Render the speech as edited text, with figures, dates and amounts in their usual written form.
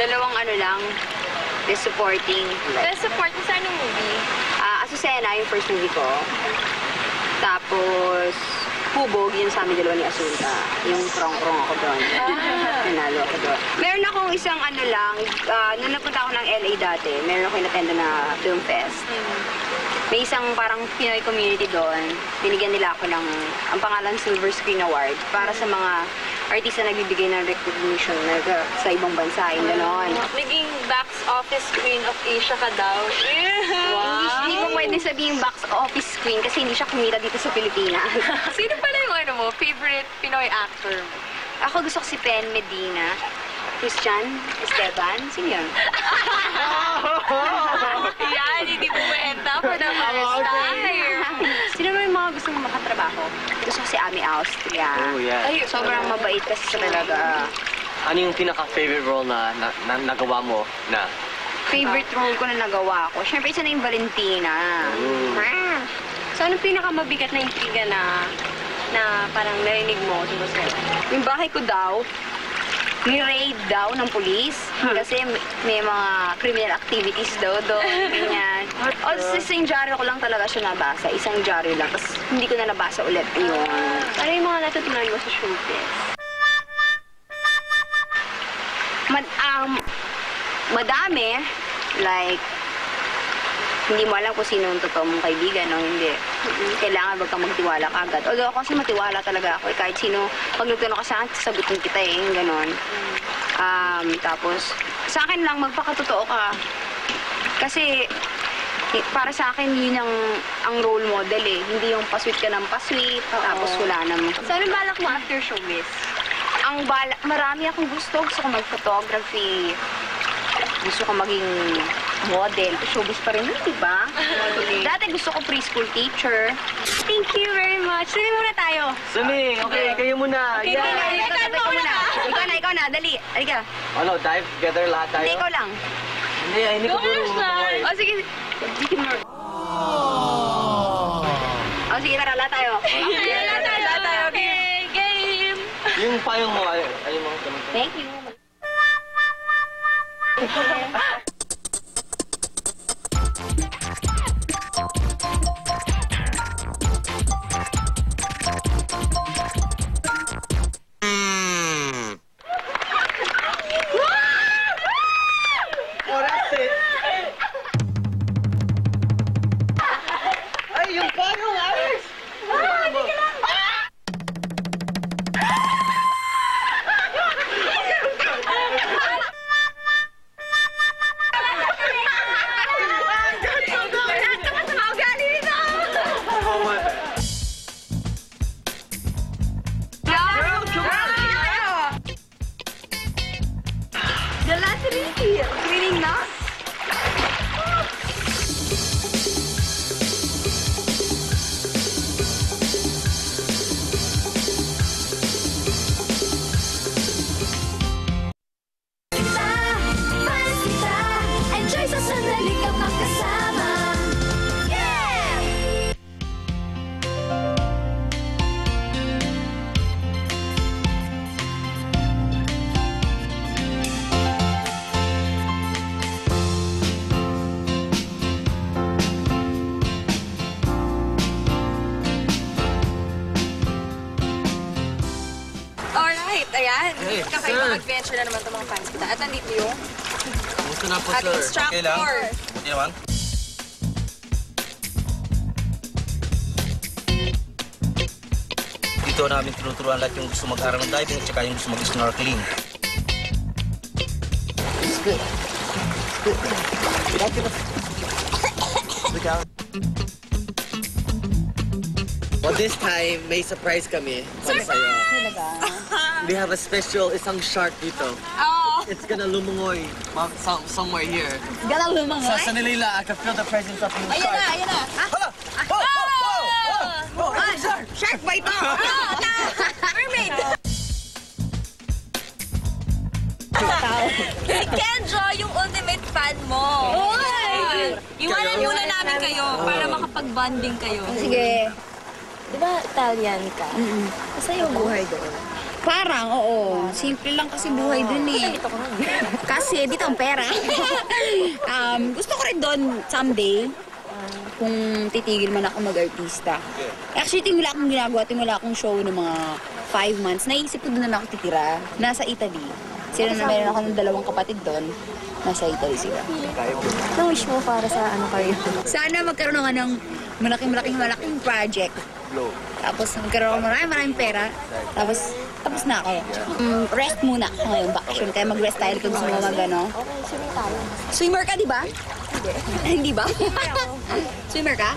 Dalawang ano lang, best supporting. Best supporting sa anong movie? Azucena, yung first movie ko. Tapos, Hubog, yun sa amin dalawa ni Asunta. Yung prong-prong ako doon. Nanalo ako doon. Meron akong isang ano lang, nung napunta ako ng LA dati, meron ako inattenda na film fest. May isang parang Pinoy community doon. Binigyan nila ako ng, ang pangalan Silver Screen Award, para sa mga artista na nagbibigay ng recognition sa ibang bansa, yung gano'n. Naging box office queen of Asia ka daw. Wow. Hindi ko pwede sabihin box office queen kasi hindi siya kumita dito sa Pilipinas. Sino pala yung ano mo, favorite Pinoy actor mo? Ako gusto ko si Pen Medina. Christian Esteban. Sino yun? Yan, hindi mo maenta for the first time. Sino naman yung mga gusto mong makatrabaho? Gusto ko si Ami Austria. Oh, yeah. Ay, Sobrang mabait kasi siya talaga. Ano yung pinaka-favorite role na nagawa mo na? Favorite role ko na nagawa ko. Siyempre, isa na yung Valentina. So, anong pinakamabigat na intriga na parang narinig mo tungkol sa'yo? Yung bahay ko daw, ni-raid daw ng pulis. Kasi may mga criminal activities daw doon. Ganyan. O, sa isang dyaryo ko lang talaga siya nabasa. Isang dyaryo lang. Tapos hindi ko na nabasa ulit yun. Ano yung mga natutunan mo sa showbiz? Madami. Like, hindi mo alam kung sino yung totoo mong kaibigan o hindi. Kailangan wag kang magtiwala kagad. Although ako kasi matiwala talaga ako. Kahit sino, pag nagtanong ka sa akin, sasagutin kita yung ganon. Tapos, sa akin lang, magpakatotoo ka. Kasi, para sa akin, yun ang role model eh. Hindi yung pasweet ka ng pasweet, tapos wala naman. So, anong balak mo after showbiz? Ang balak, marami akong gusto. Gusto ko mag-photography. Gusto ko maging model. Showbiz pa rin yun, di ba? Dati gusto ko preschool teacher. Thank you very much. Sumi muna tayo. Suming! Okay, kayo muna! Okay, ikaw na. Dali. Halika. Ano, dive together lahat tayo? Hindi, ikaw lang. Hindi ko puro O, sige. Sige, tara, lahat tayo. Lahat tayo. Okay, game! Yung payong mo, ayun mo. Thank you. Ayan, kakaibang adventure na naman itong mga fans kita. At nandito yung Gusto na po, ating sir. instructor. Okay lang? Buti naman. Dito namin tinuturuan lahat yung gusto mag-aral ng diving at saka yung gusto mag-snorkeling. It's good. It's good. Look out. Well, this time, may surprise kami. Para sa'yo. We have a special isang shark dito. Oh. It's gonna lumungoy somewhere here. Galang lumangoy? Sa Sanilila, I can feel the presence of yung Ayan shark. na, ayan na. Hala! Shark! Shark bite mo! Mermaid! Kenjo, yung ultimate fan mo. Oy! Iwanan muna namin kayo para makapag-bonding kayo. Sige. Di ba Italian ka? Kasi yung buhay doon. Parang, oo. Simple lang kasi buhay dun eh. Kasi dito ang pera. Gusto ko rin doon someday, kung titigil man ako mag-artista. Actually, wala akong ginagawa, wala akong show ng mga 5 months. Naisip ko doon na ako titira. Nasa Italy. Sila na meron ako ng 2 kapatid doon. Nasa Italy sila. Anong wish mo para sa ano kayo? Sana magkaroon ako ng malaking project. Tapos magkaroon ako maraming pera. Tapos na ako. Rest muna ako ngayon, vacation. Kaya mag-rest tayo kung gusto mo mag-ano. Okay, swimming tayo. Swimmer ka, di ba? Hindi ba? Swimmer ka?